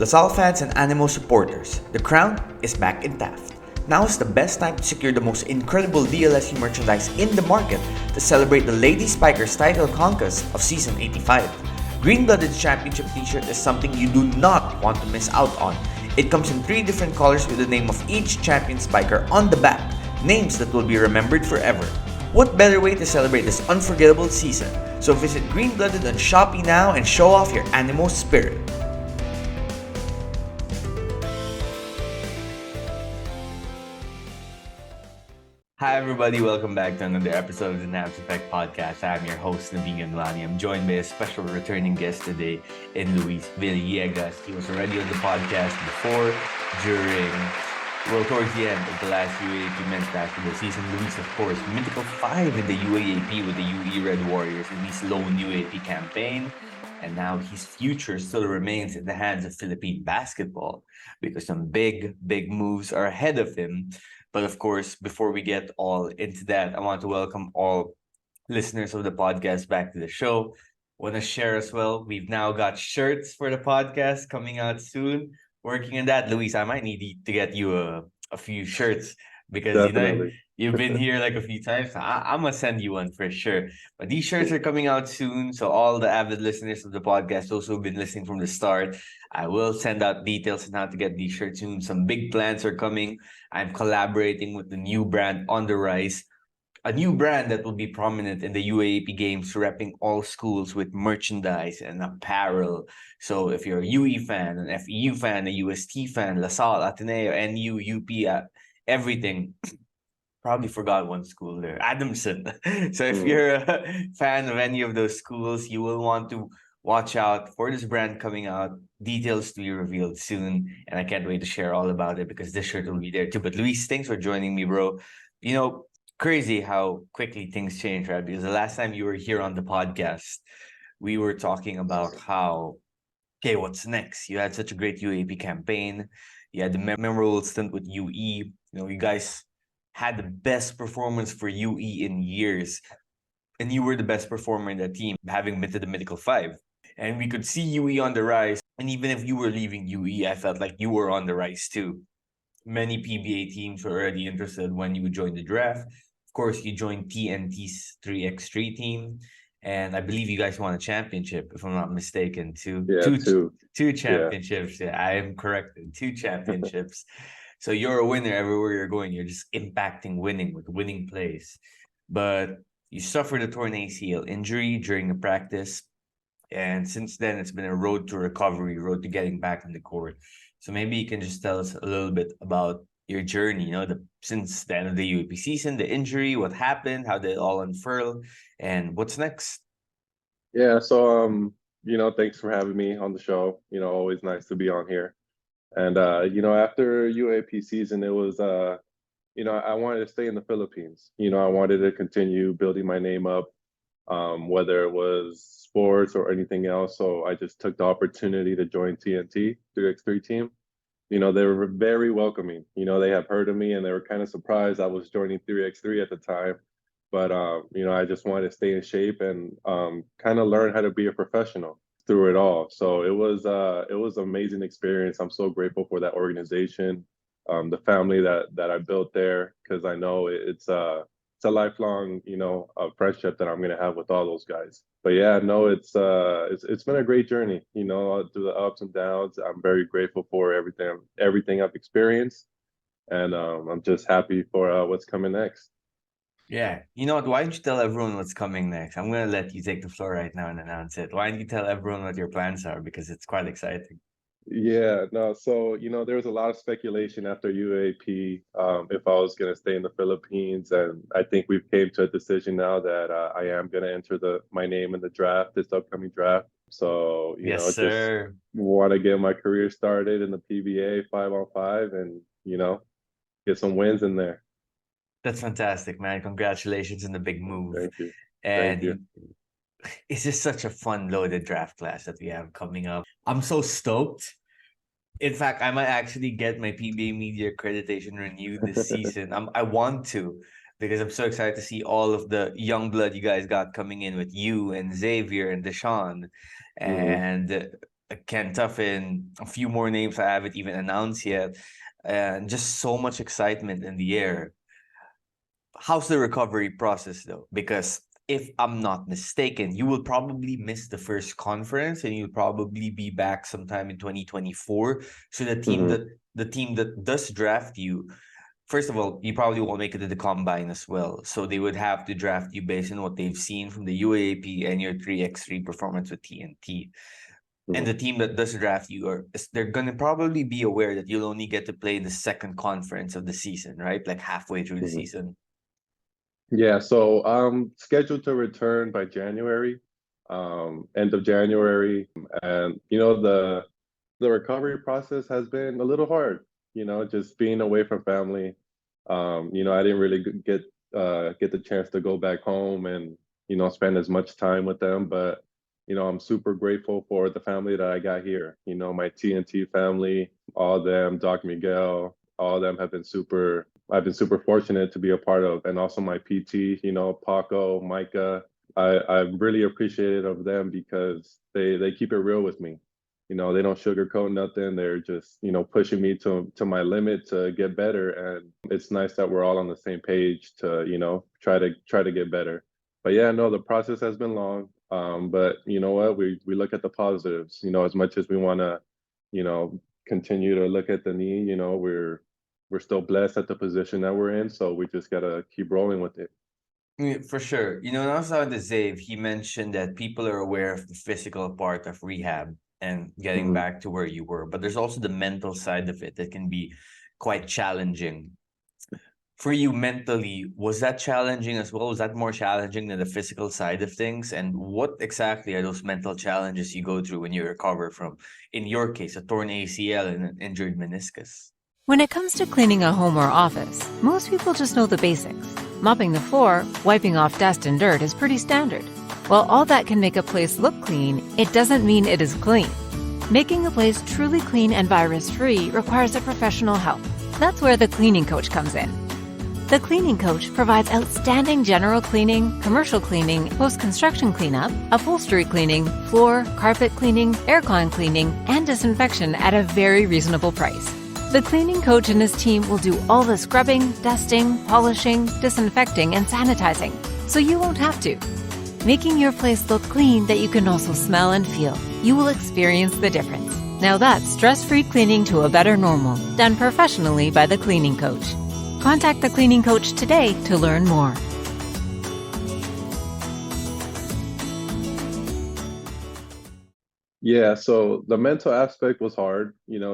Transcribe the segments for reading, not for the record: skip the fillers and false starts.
LaSalle fans and Ateneo supporters, the crown is back in Taft. Now is the best time to secure the most incredible DLSU merchandise in the market to celebrate the Lady Spikers title conquest of Season 85. Green-Blooded Championship t-shirt is something you do not want to miss out on. It comes in 3 different colors with the name of each champion spiker on the back, names that will be remembered forever. What better way to celebrate this unforgettable season? So visit Green-Blooded on Shopee now and show off your Ateneo spirit. Hi everybody, welcome back to another episode of the Navs Effect Podcast. I'm your host, Naveen Ganwani. I'm joined by a special returning guest today in Luis Villegas. He was already on the podcast before, towards the end of the last UAAP men's basketball season. Luis, of course, Mythical 5 in the UAAP with the UE Red Warriors in his lone UAAP campaign. And now his future still remains in the hands of Philippine basketball because some big moves are ahead of him. But of course, before we get all into that, I want to welcome all listeners of the podcast back to the show. Want to share as well, we've now got shirts for the podcast coming out soon. Working on that, Luis, I might need to get you a few shirts because Definitely. you've been here like a few times. I'm gonna send you one for sure. But these shirts are coming out soon, so all the avid listeners of the podcast, those who've been listening from the start, I will send out details on how to get these shirts soon. Some big plans are coming. I'm collaborating with the new brand On the Rise, a new brand that will be prominent in the UAAP games, repping all schools with merchandise and apparel. So if you're a UE fan, an FEU fan, a UST fan, LaSalle, Ateneo, NU, UP, everything. Probably forgot one school there, Adamson. So if you're a fan of any of those schools, you will want to watch out for this brand coming out. Details to be revealed soon, and I can't wait to share all about it because this shirt will be there too. But Luis, thanks for joining me, bro. Crazy how quickly things change, right? Because the last time you were here on the podcast, we were talking about how, okay, what's next? You had such a great UAP campaign. You had the memorable stint with UE. You guys had the best performance for UE in years. And you were the best performer in that team, having been to the Mythical 5. And we could see UE on the rise. And even if you were leaving UE, I felt like you were on the rise too. Many PBA teams were already interested when you joined the draft. Of course, you joined TNT's 3x3 team. And I believe you guys won a championship, if I'm not mistaken. Two championships. Yeah, I am corrected. 2 championships. So you're a winner everywhere you're going. You're just impacting winning with winning plays. But you suffered a torn ACL injury during the practice. And since then, it's been a road to recovery, road to getting back on the court. So maybe you can just tell us a little bit about your journey, since the end of the UAP season, the injury, what happened, how did it all unfurl, and what's next? Yeah, so thanks for having me on the show. Always nice to be on here. And after UAP season, it was I wanted to stay in the Philippines. I wanted to continue building my name up, whether it was sports or anything else. So I just took the opportunity to join TNT 3x3 team. They were very welcoming. They have heard of me and they were kind of surprised I was joining 3x3 at the time. But I just wanted to stay in shape and kind of learn how to be a professional through it all. So it was an amazing experience. I'm so grateful for that organization, the family that I built there, because I know it's a lifelong friendship that I'm gonna have with all those guys. But yeah, no, it's been a great journey. Through the ups and downs. I'm very grateful for everything I've experienced, and I'm just happy for what's coming next. Yeah. You know what? Why don't you tell everyone what's coming next? I'm going to let you take the floor right now and announce it. Why don't you tell everyone what your plans are? Because it's quite exciting. Yeah, no, so there was a lot of speculation after UAP if I was going to stay in the Philippines, and I think we've came to a decision now that I am going to enter my name in the draft, this upcoming draft. So Yes, just sir. want to get my career started in the PBA 5-on-5, and get some wins in there. That's fantastic, man. Congratulations on the big move. Thank you. Thank And you. it's just such a fun loaded draft class that we have coming up. I'm so stoked. In fact, I might actually get my PBA media accreditation renewed this season. I want to, because I'm so excited to see all of the young blood you guys got coming in with you and Xavier and Deshaun. Mhm. And Ken Tuffin, a few more names I haven't even announced yet, and just so much excitement in the air. How's the recovery process though? Because if I'm not mistaken, you will probably miss the first conference and you'll probably be back sometime in 2024. So Mhm. the team that does draft you, first of all, you probably won't make it to the combine as well. So they would have to draft you based on what they've seen from the UAAP and your 3x3 performance with TNT. And Mhm. the team that does draft you they're gonna probably be aware that you'll only get to play in the second conference of the season, right? Like halfway through the Mhm. season. Yeah, so scheduled to return by January, end of January, and the recovery process has been a little hard. Just being away from family. I didn't really get the chance to go back home and spend as much time with them, but I'm super grateful for the family that I got here. My TNT family, all of them, Doc Miguel, all of them have been super. I've been super fortunate to be a part of, and also my PT, Paco, Micah. I'm really appreciative of them because they keep it real with me. They don't sugarcoat nothing. They're just, pushing me to my limit to get better. And it's nice that we're all on the same page to, try to get better. But yeah, no, the process has been long. But you know what? We look at the positives. As much as we want to, you know, continue to look at the knee, we're still blessed at the position that we're in. So we just gotta keep rolling with it. Yeah, for sure. When I was talking to Zave, he mentioned that people are aware of the physical part of rehab and getting Hmm. back to where you were, but there's also the mental side of it that can be quite challenging. For you mentally, was that challenging as well? Was that more challenging than the physical side of things? And what exactly are those mental challenges you go through when you recover from, in your case, a torn ACL and an injured meniscus? When it comes to cleaning a home or office, most people just know the basics. Mopping the floor, wiping off dust and dirt is pretty standard. While all that can make a place look clean, it doesn't mean it is clean. Making a place truly clean and virus-free requires a professional help. That's where the cleaning coach comes in. The cleaning coach provides outstanding general cleaning, commercial cleaning, post-construction cleanup, upholstery cleaning, floor, carpet cleaning, aircon cleaning, and disinfection at a very reasonable price. The cleaning coach and his team will do all the scrubbing, dusting, polishing, disinfecting, and sanitizing, so you won't have to. Making your place look clean that you can also smell and feel. You will experience the difference. Now that's stress-free cleaning to a better normal, done professionally by the cleaning coach. Contact the cleaning coach today to learn more. Yeah, so the mental aspect was hard,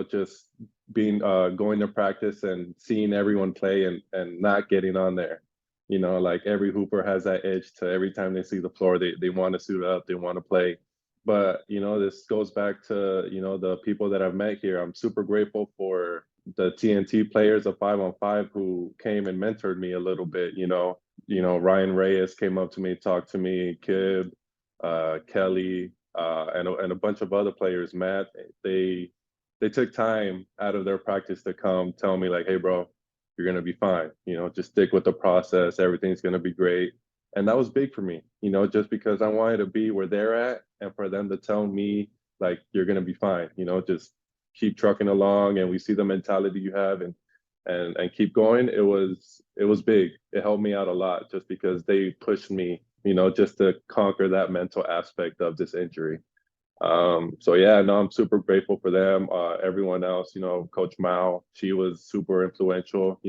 just being going to practice and seeing everyone play and not getting on there. Like every hooper has that edge to every time they see the floor, they want to suit up, they want to play. But this goes back to, the people that I've met here. I'm super grateful for the TNT players of 5-on-5 who came and mentored me a little bit, Ryan Reyes came up to me, talked to me, Kib, Kelly, and a bunch of other players, Matt, they took time out of their practice to come tell me like, hey, bro, you're gonna be fine. Just stick with the process. Everything's gonna be great. And that was big for me. Just because I wanted to be where they're at, and for them to tell me like, you're gonna be fine. Just keep trucking along, and we see the mentality you have, and keep going. It was big. It helped me out a lot just because they pushed me just to conquer that mental aspect of this injury. So yeah, no, I'm super grateful for them. Everyone else, Coach Mao, she was super influential,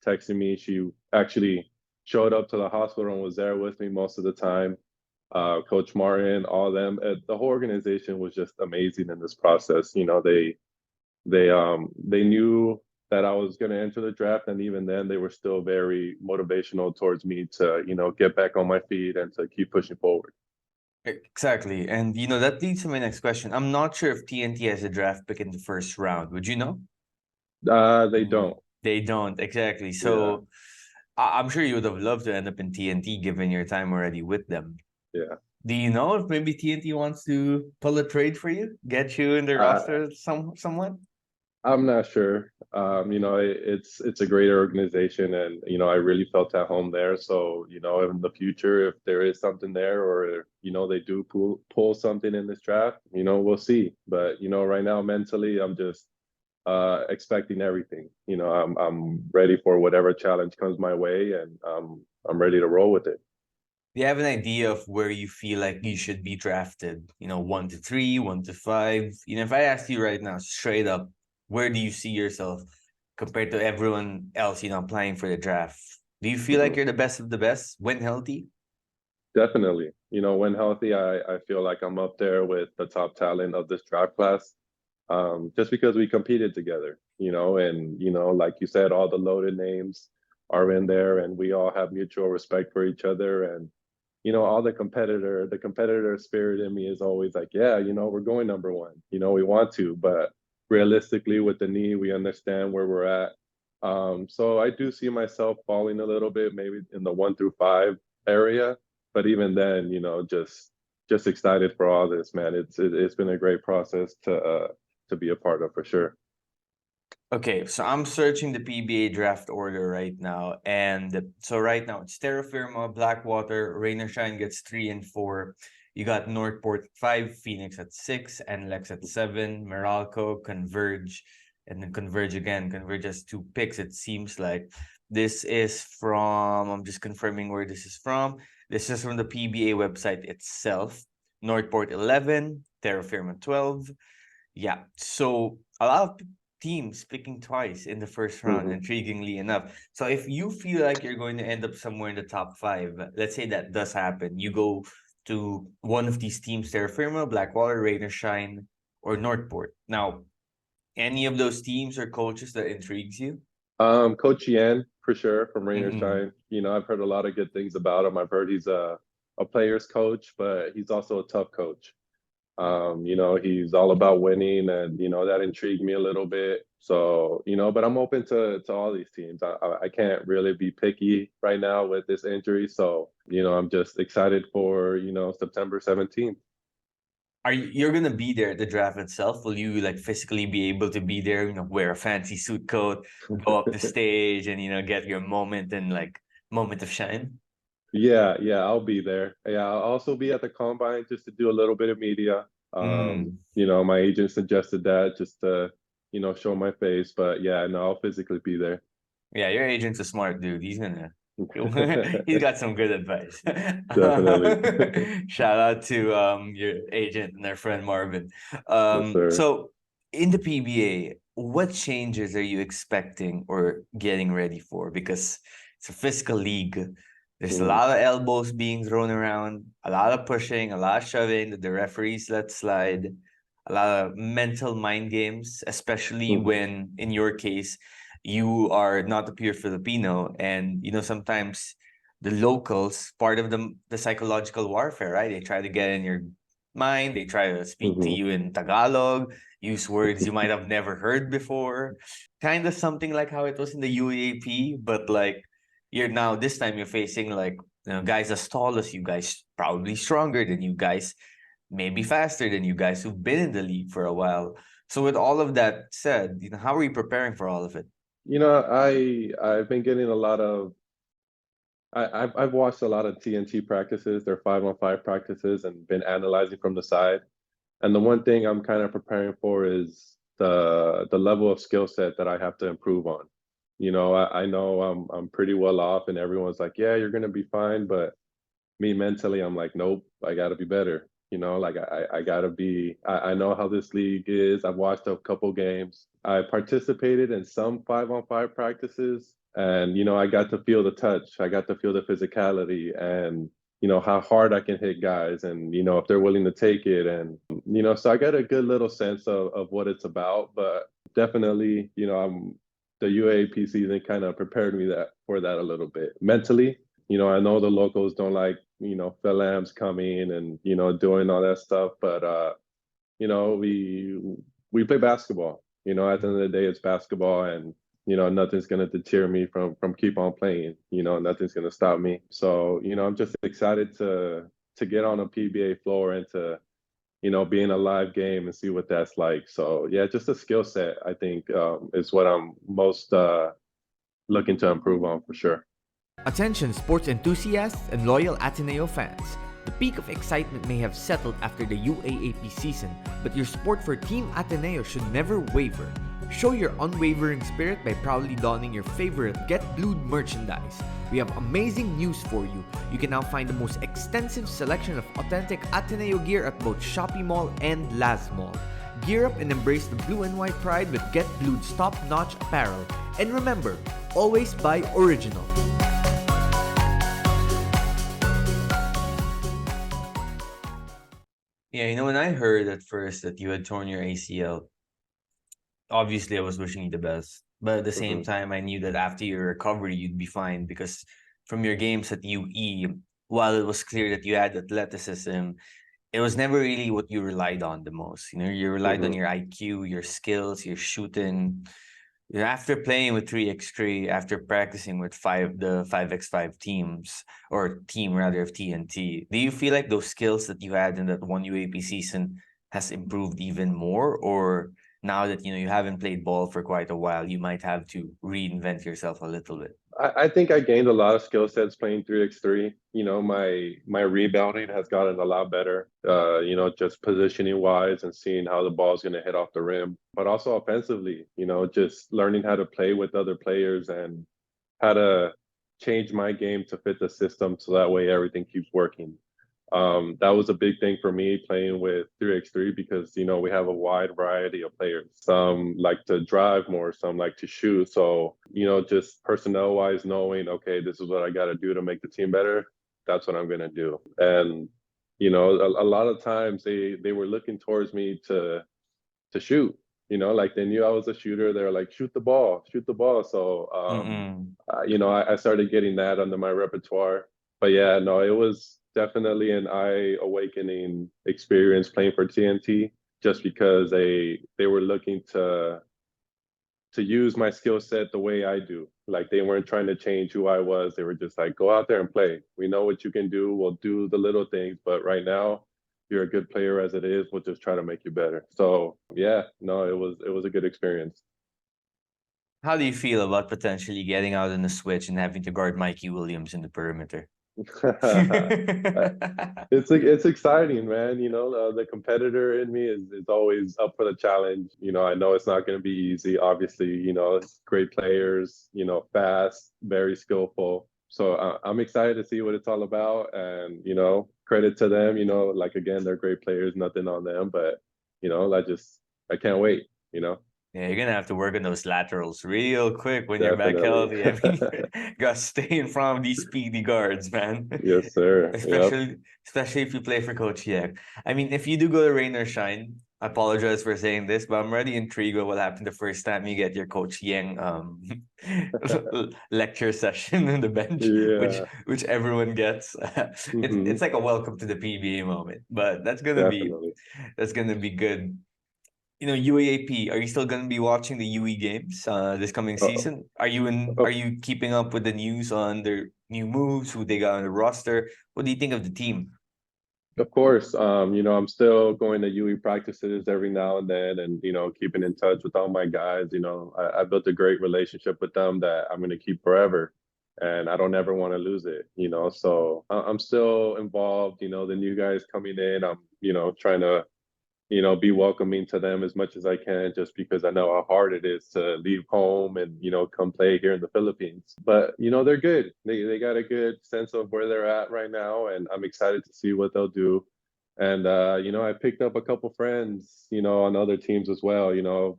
texting me. She actually showed up to the hospital and was there with me most of the time. Coach Martin, all of them, the whole organization was just amazing in this process. They knew that I was going to enter the draft, and even then, they were still very motivational towards me to, get back on my feet and to keep pushing forward. Exactly. And that leads to my next question. I'm not sure if TNT has a draft pick in the first round. Would you know? They don't. They don't, exactly. Yeah, So I'm sure you would have loved to end up in TNT given your time already with them. yeah. Do you know if maybe TNT wants to pull a trade for you? Get you in the Uh, roster somewhat? I'm not sure. It's a great organization, and I really felt at home there. So in the future, if there is something there, or they do pull something in this draft, we'll see. But right now, mentally, I'm just expecting everything. I'm ready for whatever challenge comes my way, and I'm ready to roll with it. Do you have an idea of where you feel like you should be drafted? 1 to 3, 1 to 5. If I asked you right now, straight up, where do you see yourself compared to everyone else, applying for the draft? Do you feel like Mhm. you're the best of the best when healthy? Definitely. When healthy, I feel like I'm up there with the top talent of this draft class. Just because we competed together, and like you said, all the loaded names are in there, and we all have mutual respect for each other, and all the competitor spirit in me is always like, yeah, we're going number one, we want to, but realistically, with the knee, we understand where we're at. So I do see myself falling a little bit, maybe in the 1 through 5 area, but even then, just excited for all this, man. It's been a great process to be a part of, for sure. Okay, so I'm searching the PBA draft order right now. And so right now it's Terra Firma, Blackwater, Rain or Shine gets 3 and 4. You got Northport at 5, Phoenix at 6, and Lex at 7, Meralco, Converge, and then Converge again. Converge has 2 picks, it seems like. This is from, I'm just confirming where this is from. This is from the PBA website itself. Northport 11, Terra Firma 12. Yeah, so a lot of teams picking twice in the first round, Mhm. intriguingly enough. So if you feel like you're going to end up somewhere in the top 5, let's say that does happen, you go to one of these teams, Terra Firma, Blackwater, Rain or Shine, or Northport. Now, any of those teams or coaches that intrigues you? Coach Yan, for sure, from Rain or Mm-mm. Shine. I've heard a lot of good things about him. I've heard he's a player's coach, but he's also a tough coach. He's all about winning, and that intrigued me a little bit. So, but I'm open to all these teams. I can't really be picky right now with this injury. So, I'm just excited for, September 17th. You're gonna be there at the draft itself? Will you like physically be able to be there, wear a fancy suit coat, go up the stage and get your moment and like moment of shine? Yeah, I'll be there. Yeah, I'll also be at the combine just to do a little bit of media. Mm. My agent suggested that just to, show my face. But yeah, no, I'll physically be there. Yeah, your agent's a smart dude. He's gonna he's got some good advice. Definitely. Shout out to your agent and their friend Marvin. Yes, sir. So in the PBA, what changes are you expecting or getting ready for? Because it's a physical league. There's a Mhm, lot of elbows being thrown around, a lot of pushing, a lot of shoving that the referees let slide, a lot of mental mind games, especially mhm, when, in your case, you are not a pure Filipino, and sometimes the locals, part of the psychological warfare, right? They try to get in your mind, they try to speak to mhm. you in Tagalog, use words you might have never heard before. Kind of something like how it was in the UAAP, but like you're now this time you're facing like guys as tall as you guys, probably stronger than you guys, maybe faster than you guys who've been in the league for a while. So with all of that said, how are you preparing for all of it? I've been getting a lot of I've watched a lot of TNT practices, their 5-on-5 practices, and been analyzing from the side. And the one thing I'm kind of preparing for is the level of skill set that I have to improve on. I know I'm pretty well off, and everyone's like, "Yeah, you're gonna be fine," but me mentally, I'm like, "Nope, I got to be better." Like I gotta be. I know how this league is. I've watched a couple games. I participated in some 5-on-5 practices, and I got to feel the touch. I got to feel the physicality, and how hard I can hit guys, and if they're willing to take it, and so I got a good little sense of what it's about. But definitely, I'm the UAAP season kind of prepared me for that a little bit mentally. I know the locals don't like Philams coming and doing all that stuff, but we play basketball. At the end of the day, it's basketball, and nothing's gonna deter me from keep on playing. Nothing's gonna stop me. So I'm just excited to get on a PBA floor and to be in a live game and see what that's like. So yeah, just a skill set, I think, is what I'm most looking to improve on for sure. Attention sports enthusiasts and loyal Ateneo fans. The peak of excitement may have settled after the UAAP season, but your support for Team Ateneo should never waver. Show your unwavering spirit by proudly donning your favorite Get Blued merchandise. We have amazing news for you. You can now find the most extensive selection of authentic Ateneo gear at both Shopee Mall and Laz Mall. Gear up and embrace the blue and white pride with Get Blued's top-notch apparel. And remember, always buy original. Yeah, when I heard at first that you had torn your ACL, obviously I was wishing you the best. But at the same time, I knew that after your recovery, you'd be fine because from your games at UE, while it was clear that you had athleticism, it was never really what you relied on the most. You relied on your IQ, your skills, your shooting. After playing with 3x3, after practicing with the 5x5 teams, or team rather of TNT, do you feel like those skills that you had in that one UAP season has improved even more? Or now that you haven't played ball for quite a while, you might have to reinvent yourself a little bit? I think I gained a lot of skill sets playing 3x3. My rebounding has gotten a lot better. Just positioning wise and seeing how the ball is going to hit off the rim, but also offensively. Just learning how to play with other players and how to change my game to fit the system, so that way everything keeps working. That was a big thing for me playing with 3x3 because we have a wide variety of players. Some like to drive more, some like to shoot. So just personnel wise, knowing, okay, this is what I got to do to make the team better. That's what I'm gonna do. And a lot of times they were looking towards me to shoot. Like they knew I was a shooter. They were like, shoot the ball, shoot the ball. So I started getting that under my repertoire. But yeah, no, it was definitely an eye-awakening experience playing for TNT, just because they were looking to use my skill set the way I do. Like they weren't trying to change who I was. They were just like, go out there and play. We know what you can do. We'll do the little things, but right now you're a good player as it is. We'll just try to make you better. So yeah, no, it was a good experience. How do you feel about potentially getting out in the switch and having to guard Mikey Williams in the perimeter? It's exciting, man. The competitor in me is always up for the challenge. I know it's not going to be easy. Obviously, it's great players. Fast, very skillful. So I'm excited to see what it's all about. And credit to them. Like again, they're great players. Nothing on them, but I can't wait. Yeah, you're gonna have to work on those laterals real quick when you're back Definitely. healthy. You gotta stay in front of these speedy guards, man. Yes, sir. Yep. Especially if you play for Coach Yek. I mean, if you do go to rain or shine, I apologize for saying this, but I'm already intrigued with what happened the first time you get your Coach Yang lecture session on the bench, Yeah. which everyone gets. It's like a welcome to the PBA moment, but Definitely. that's gonna be good. UAAP, are you still going to be watching the UE games this coming Uh, season? uh, Are you keeping up with the news on their new moves, who they got on the roster? What do you think of the team? Of course, I'm still going to UE practices every now and then, and keeping in touch with all my guys. I built a great relationship with them that I'm going to keep forever, and I don't ever want to lose it. So I'm still involved. The new guys coming in, I'm trying to be welcoming to them as much as I can, just because I know how hard it is to leave home and, come play here in the Philippines. But, they're good. They got a good sense of where they're at right now, and I'm excited to see what they'll do. And, I picked up a couple friends, on other teams as well.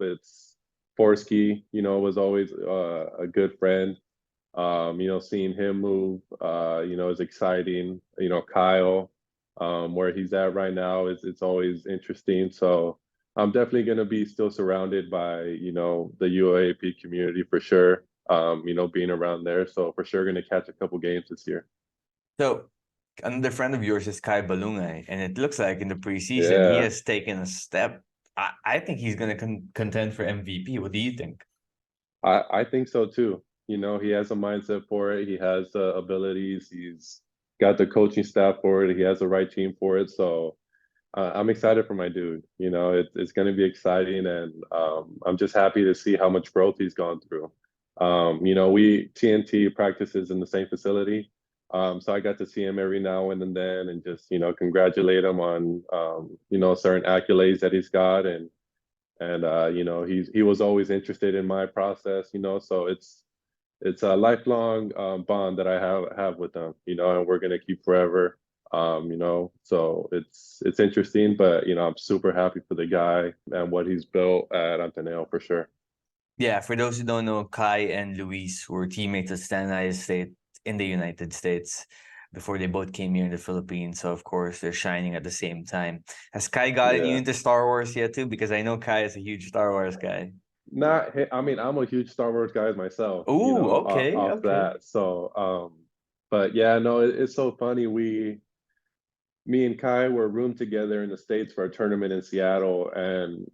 It's Forsky, was always a good friend. Seeing him move, is exciting. Kyle, where he's at right now it's always interesting. So I'm definitely going to be still surrounded by the UAAP community for sure. Being around there, so for sure going to catch a couple games this year. So, another friend of yours is Kai Balungay, and it looks like in the preseason he Yeah, has taken a step. I think he's going to contend for MVP. What do you think? I think so too. He has a mindset for it. He has abilities. He's got the coaching staff for it. He has the right team for it. So I'm excited for my dude. It's going to be exciting, and I'm just happy to see how much growth he's gone through. We TNT practices in the same facility, so I got to see him every now and then, and just congratulate him on certain accolades that he's got, and he was always interested in my process. So it's a lifelong bond that I have with them, and we're gonna keep forever. So it's interesting, but I'm super happy for the guy and what he's built at Ateneo for sure. Yeah, for those who don't know, Kai and Luis were teammates at Stan State in the United States before they both came here in the Philippines. So of course they're shining at the same time. Has Kai gotten you Yeah. into Star Wars yet too? Because I know Kai is a huge Star Wars guy. I mean, I'm a huge Star Wars guy myself, Oh, off, okay, off okay. that. So, but yeah, no, it's so funny. Me and Kai were roomed together in the States for a tournament in Seattle, and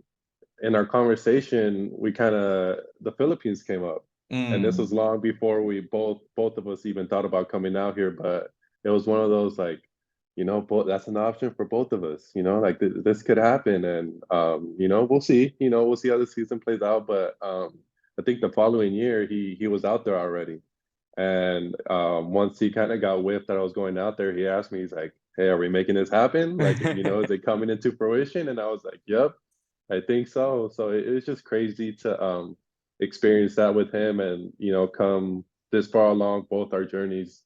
in our conversation, the Philippines came up, and this Mm. was long before we both of us even thought about coming out here. But it was one of those like, that's an option for both of us. Like this could happen, and we'll see. We'll see how the season plays out. But I think the following year he was out there already, and once he kind of got whiffed that I was going out there, he asked me, he's like, "Hey, are we making this happen? Like, is it coming into fruition?" And I was like, "Yep, I think so." So it's just crazy to experience that with him, and come this far along both our journeys,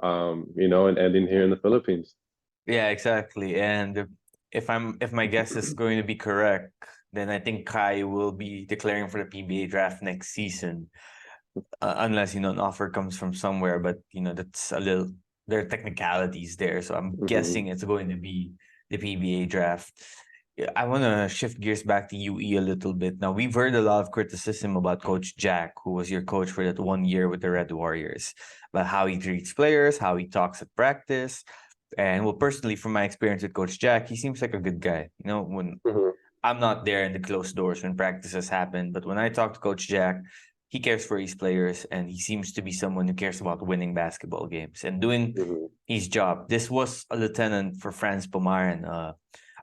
and ending here in the Philippines. Yeah, exactly. And if my guess is going to be correct, then I think Kai will be declaring for the PBA draft next season. Unless an offer comes from somewhere, but that's a little, there are technicalities there, so I'm Hmm. guessing it's going to be the PBA draft. Yeah, I want to shift gears back to UE a little bit. Now, we've heard a lot of criticism about Coach Jack, who was your coach for that 1 year with the Red Warriors, about how he treats players, how he talks at practice. And well, personally, from my experience with Coach Jack, he seems like a good guy. When Hmm. I'm not there in the closed doors when practices happen, but when I talk to Coach Jack, he cares for his players, and he seems to be someone who cares about winning basketball games and doing Hmm. his job. This was a lieutenant for Franz Pomaran,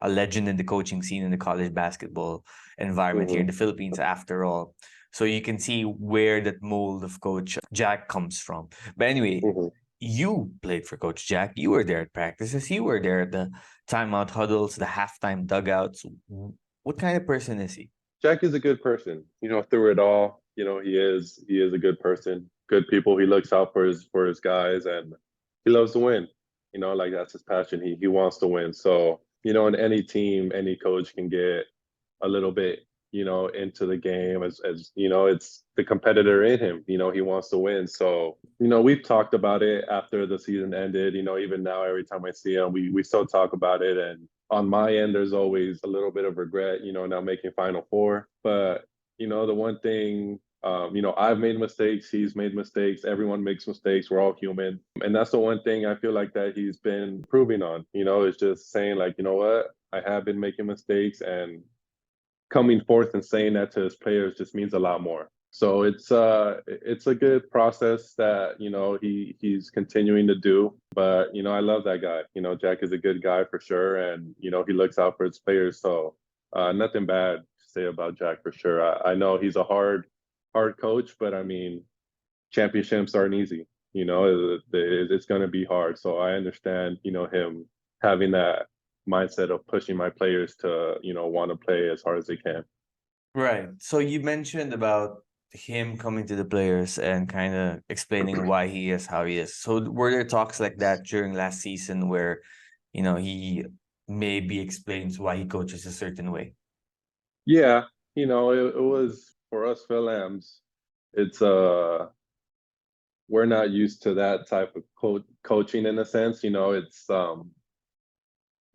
a legend in the coaching scene in the college basketball environment here in Hmm. the Philippines, after all. So you can see where that mold of Coach Jack comes from. But anyway, Hmm. you played for Coach Jack. You were there at practices. You were there at the timeout huddles, the halftime dugouts. What kind of person is he? Jack is a good person. Through it all, he is a good person. Good people. He looks out for his guys, and he loves to win. Like that's his passion. He wants to win. So, in any team, any coach can get a little bit, into the game, as it's the competitor in him. He wants to win. So, we've talked about it after the season ended. Even now, every time I see him, we still talk about it. And on my end, there's always a little bit of regret, not making Final Four. But the one thing, I've made mistakes. He's made mistakes. Everyone makes mistakes. We're all human, and that's the one thing I feel like that he's been improving on. Is just saying like, what, I have been making mistakes, and coming forth and saying that to his players just means a lot more. So it's a good process that he's continuing to do. But I love that guy. Jack is a good guy for sure, and he looks out for his players. So nothing bad to say about Jack for sure. I know he's a hard coach, but I mean, championships aren't easy. It's going to be hard. So I understand him having that mindset of pushing my players to want to play as hard as they can. Right. So you mentioned about him coming to the players and kind of explaining why he is how he is. So were there talks like that during last season where, he maybe explains why he coaches a certain way? Yeah, it was for us Philams. It's we're not used to that type of coaching in a sense.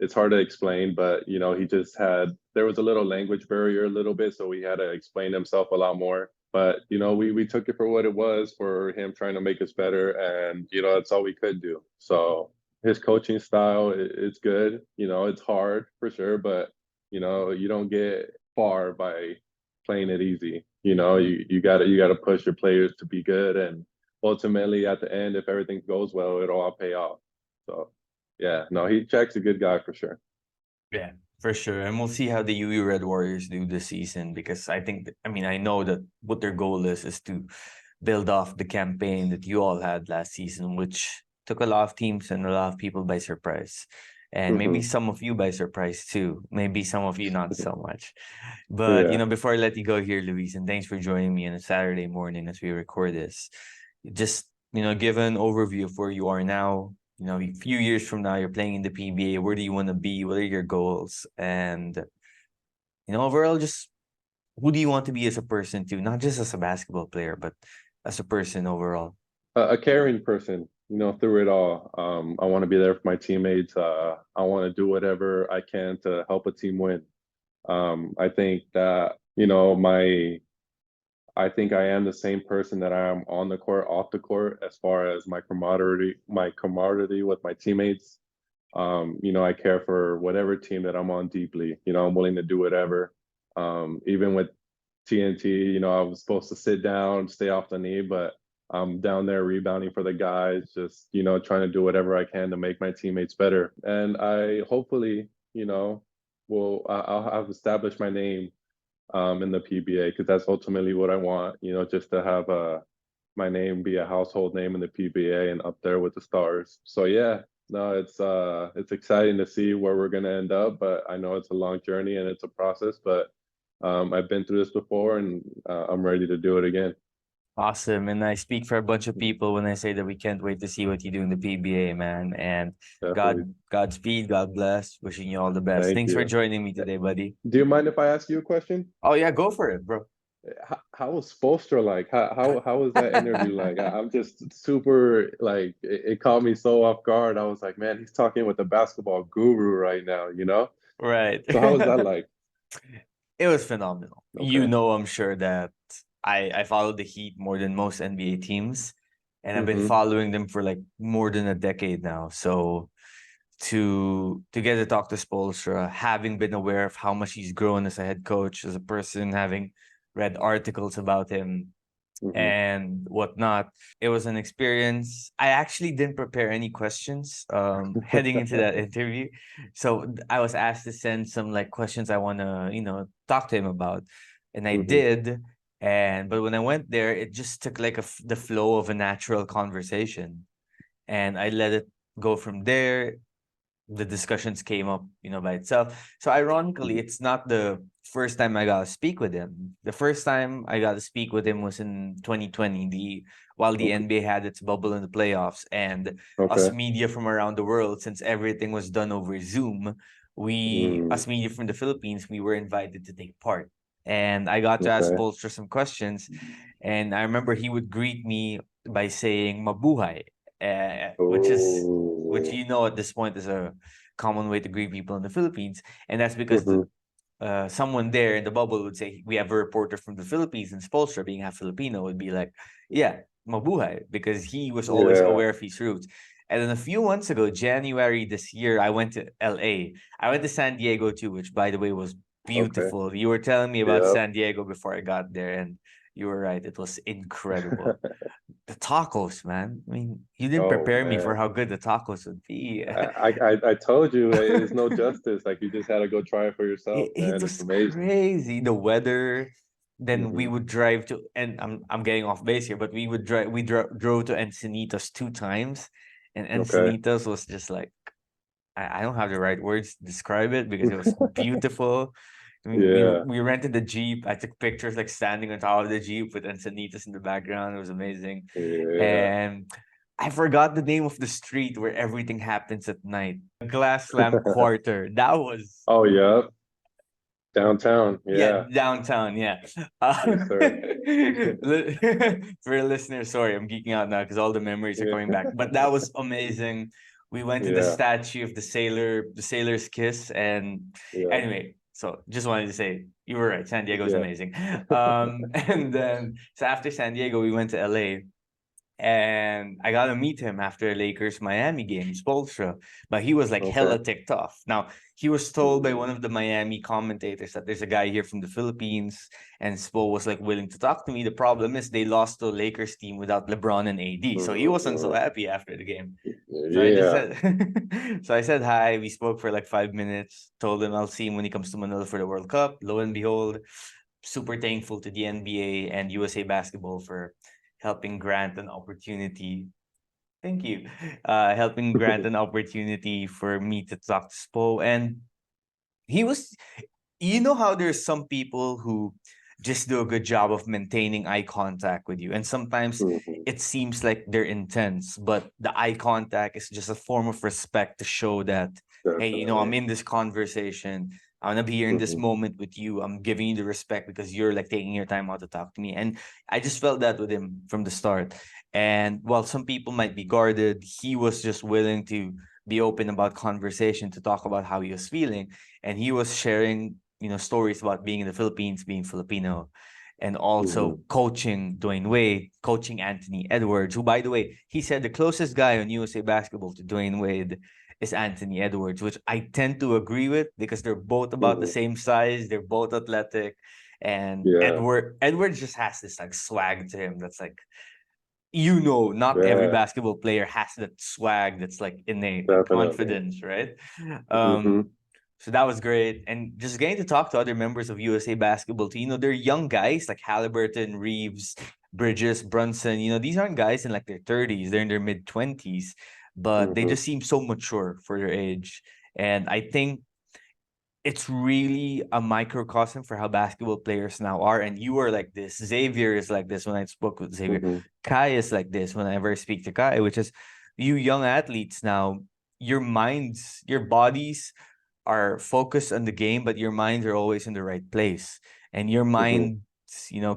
It's hard to explain, but he just there was a little language barrier a little bit, so he had to explain himself a lot more. But we took it for what it was, for him trying to make us better, and that's all we could do. So his coaching style, it's good. It's hard for sure, but you don't get far by playing it easy. You gotta push your players to be good, and ultimately at the end, if everything goes well, it'll all pay off. So yeah, no, Jack's a good guy for sure. Yeah, for sure. And we'll see how the UE Red Warriors do this season because I know that what their goal is to build off the campaign that you all had last season, which took a lot of teams and a lot of people by surprise. And maybe Hmm. some of you by surprise too. Maybe some of you not so much. But, Yeah. before I let you go here, Luis, and thanks for joining me on a Saturday morning as we record this, just, give an overview of where you are now. A few years from now, you're playing in the PBA. Where do you want to be? What are your goals? And, overall, just who do you want to be as a person too? Not just as a basketball player, but as a person overall. A caring person, through it all. I want to be there for my teammates. I want to do whatever I can to help a team win. I think that, I think I am the same person that I am on the court, off the court, as far as my camaraderie with my teammates. I care for whatever team that I'm on deeply. I'm willing to do whatever. Even with TNT, I was supposed to sit down, stay off the knee, but I'm down there rebounding for the guys, just, trying to do whatever I can to make my teammates better. And I hopefully, I'll have established my name in the PBA because that's ultimately what I want, just to have my name be a household name in the PBA and up there with the stars. So yeah, no, it's exciting to see where we're gonna end up, but I know it's a long journey and it's a process, but I've been through this before and I'm ready to do it again. Awesome. And I speak for a bunch of people when I say that we can't wait to see what you do in the PBA, man. And Definitely. Godspeed, God bless. Wishing you all the best. Thank Thanks for you. joining me today, buddy. Do you mind if I ask you a question? Oh yeah, go for it, bro. How was Spoelstra like? How was that interview like? I'm just super like it caught me so off guard. I was like, man, he's talking with the basketball guru right now. Right. So how was that like? It was phenomenal. Okay. I'm sure that I followed the Heat more than most NBA teams, and I've been Mm-hmm. following them for like more than a decade now. So to get to talk to Spoelstra, having been aware of how much he's grown as a head coach, as a person, having read articles about him Mm-hmm. and whatnot, it was an experience. I actually didn't prepare any questions heading into that interview. So I was asked to send some like questions I wanna, talk to him about. And I Mm-hmm. did. But when I went there, it just took like the flow of a natural conversation. And I let it go from there. The discussions came up, by itself. So ironically, it's not the first time I got to speak with him. The first time I got to speak with him was in 2020, while the Okay. NBA had its bubble in the playoffs, and us Okay. media from around the world, since everything was done over Zoom, Mm, us media from the Philippines, we were invited to take part. And I got to ask okay. Bolster some questions, and I remember he would greet me by saying "mabuhay," which Oh. at this point is a common way to greet people in the Philippines, and that's because Mm-hmm. someone there in the bubble would say, "We have a reporter from the Philippines," and Spolstra, being half Filipino, would be like, "Yeah, mabuhay," because he was always Yeah. aware of his roots. And then a few months ago, January this year, I went to LA. I went to San Diego too, which by the way was Okay. beautiful. You were telling me about Yep. San Diego before I got there, and you were right. It was incredible. The tacos, man. I mean, you didn't Oh prepare me for man. how good the tacos would be. I told you it's no justice. Like you just had to go try it for yourself, It man. It's was amazing. crazy. The weather. Then we Mm-hmm. would drive to, and I'm getting off base here, but we would drive. Drove to Encinitas 2 times, and Okay. Encinitas was just like I don't have the right words to describe it because it was beautiful. I mean, Yeah. we rented the Jeep. I took pictures like standing on top of the Jeep with Encinitas in the background. It was amazing. Yeah. And I forgot the name of the street where everything happens at night. Glass Slam Quarter. That was Oh yeah. Downtown. yeah, Yeah. downtown. Yeah. Yes, sir. For your listeners, sorry, I'm geeking out now because all the memories are Yeah. coming back. But that was amazing. We went to the Yeah. statue of the sailor's kiss, and Yeah. anyway, so just wanted to say you were right. San Diego is Yeah. amazing. And then so after San Diego, we went to LA, And I got to meet him after Lakers Miami game, Spoelstra. But he was like Okay. hella ticked off. Now, he was told by one of the Miami commentators that there's a guy here from the Philippines, and Spo was like willing to talk to me. The problem is they lost to a Lakers team without LeBron and AD. So he wasn't so happy after the game. So I just Yeah. said, so I said hi. We spoke for like 5 minutes. Told him I'll see him when he comes to Manila for the World Cup. Lo and behold, super thankful to the NBA and USA Basketball for helping grant an opportunity. Thank you. Helping grant an opportunity for me to talk to Spo. And he was, you know how there's some people who just do a good job of maintaining eye contact with you. And sometimes Mhm. it seems like they're intense, but the eye contact is just a form of respect to show that, hey, I'm Definitely. in this conversation. I want to be here in this Mhm. moment with you. I'm giving you the respect because you're like taking your time out to talk to me. And I just felt that with him from the start. And while some people might be guarded, he was just willing to be open about conversation to talk about how he was feeling. And he was sharing stories about being in the Philippines, being Filipino, and also Mhm. coaching Dwayne Wade, coaching Anthony Edwards, who, by the way, he said the closest guy on USA Basketball to Dwayne Wade is Anthony Edwards, which I tend to agree with because they're both about the Mhm. same size, they're both athletic, and Yeah. Edwards just has this like swag to him that's like, not every Yeah. basketball player has that swag that's like innate, like Definitely. confidence, right? Mhm. So that was great. And just getting to talk to other members of USA Basketball team, they're young guys like Halliburton, Reeves, Bridges, Brunson. These aren't guys in like their 30s, they're in their mid 20s, but they Mhm. just seem so mature for their age. And I think it's really a microcosm for how basketball players now are. And you are like this. Xavier is like this when I spoke with Xavier. Mhm. Kai is like this whenever I speak to Kai, which is you young athletes now, your minds, your bodies are focused on the game, but your minds are always in the right place. And your Mhm. mind,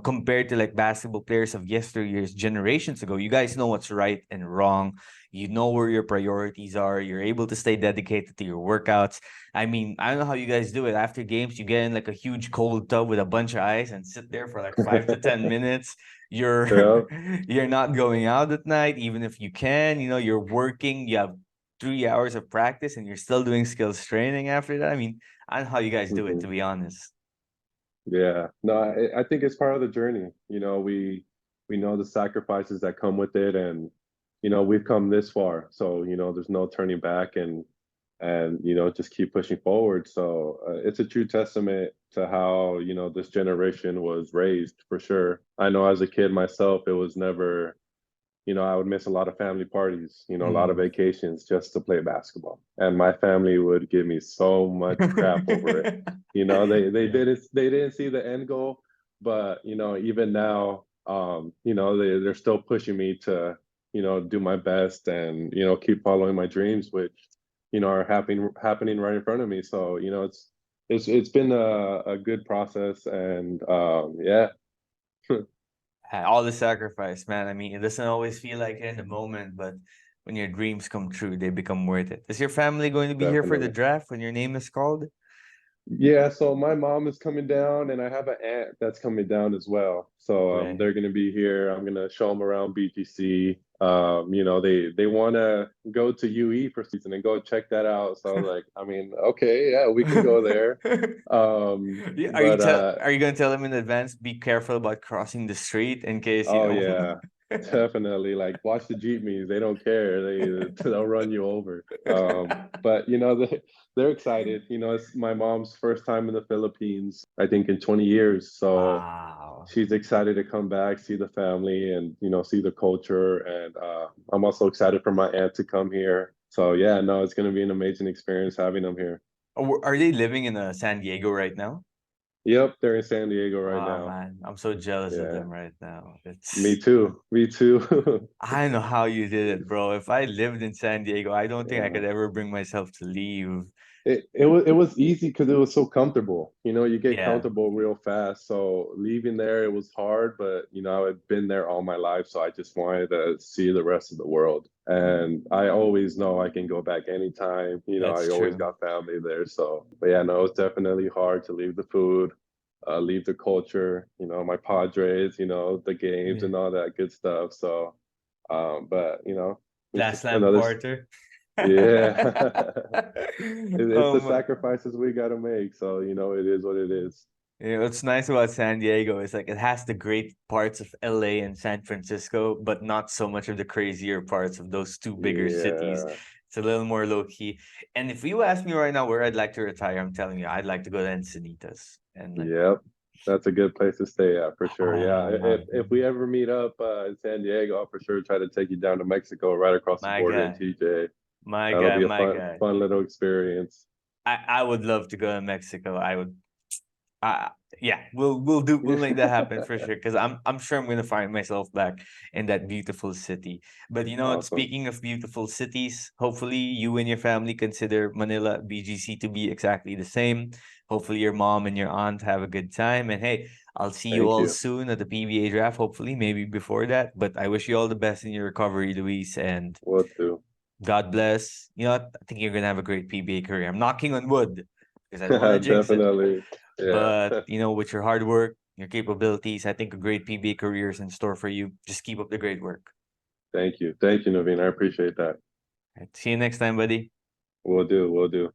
compared to like basketball players of yesteryears, generations ago, you guys know what's right and wrong. You know where your priorities are. You're able to stay dedicated to your workouts. I mean, I don't know how you guys do it. After games, you get in like a huge cold tub with a bunch of ice and sit there for like 5 to 10 minutes. You're Yeah. you're not going out at night, even if you can. You're working. You have 3 hours of practice and you're still doing skills training after that. I mean, I don't know how you guys do it, Mhm. to be honest. Yeah. No, I think it's part of the journey. We know the sacrifices that come with it, and we've come this far. So, there's no turning back, and just keep pushing forward. So it's a true testament to how this generation was raised, for sure. I know as a kid myself, it was never, I would miss a lot of family parties, a lot of Mm. vacations just to play basketball. And my family would give me so much crap over it. They didn't see the end goal, but even now, they're still pushing me to, do my best and, keep following my dreams, which, are happening right in front of me. So, it's been a good process, and yeah. All the sacrifice, man. I mean, it doesn't always feel like it in the moment, but when your dreams come true, they become worth it. Is your family going to be here for the Definitely. draft when your name is called? Yeah, so my mom is coming down, and I have an aunt that's coming down as well. So Right. they're gonna be here. I'm gonna show them around BGC. They want to go to UE for season and go check that out. So I was like, I mean, okay, yeah, we can go there. Yeah, But are you gonna tell them in advance, be careful about crossing the street in case oh yeah, definitely. Like watch the jeepneys. They don't care. They'll run you over. But they're excited. It's my mom's first time in the Philippines, I think in 20 years. So Wow. she's excited to come back, see the family, and see the culture. And I'm also excited for my aunt to come here. So yeah, no, it's gonna be an amazing experience having them here. Are they living in San Diego right now? Yep, they're in San Diego right Oh now. man, I'm so jealous of Yeah, them right now. me It's too. Me too. I don't know how you did it, bro. If I lived in San Diego, I don't think I Yeah. could ever bring myself to leave. It was easy because it was so comfortable. You get Yeah, comfortable real fast. So leaving there, it was hard, but I've been there all my life, so I just wanted to see the rest of the world. And I always know I can go back anytime. that's I always true. got family there. So, but yeah, no, it's definitely hard to leave the food, leave the culture. My Padres, the games Yeah. and all that good stuff. So But Last Lamb another Quarter. yeah. It's Oh the my. sacrifices we got to make. So it is what it is. What's nice about San Diego is like it has the great parts of LA and San Francisco, but not so much of the crazier parts of those two bigger cities. Yeah. It's a little more low key. And if you ask me right now where I'd like to retire, I'm telling you, I'd like to go to Encinitas. And like, Yep. That's a good place to stay at for sure. Yeah. ah, If we ever meet up in San Diego, I'll for sure try to take you down to Mexico, right across the my border in guy, TJ. my That'll guy, be a my fun, guy. fun little experience. I would love to go to Mexico. I would uh yeah, we'll make that happen for sure because I'm sure I'm gonna find myself back in that beautiful city. But you know what, Awesome. speaking of beautiful cities, hopefully you and your family consider Manila BGC to be exactly the same. Hopefully your mom and your aunt have a good time. And hey, I'll see you Thank all you. soon at the PBA draft, hopefully, maybe before that. But I wish you all the best in your recovery, Luis, and Will do. God bless. You know what? I think you're gonna have a great PBA career. I'm knocking on wood because I don't want to jinx it. Definitely. Yeah. But with your hard work, your capabilities, I think a great PBA career is in store for you. Just keep up the great work. Thank you. Thank you, Naveen. I appreciate that. All right, see you next time, buddy. Will do. Will do.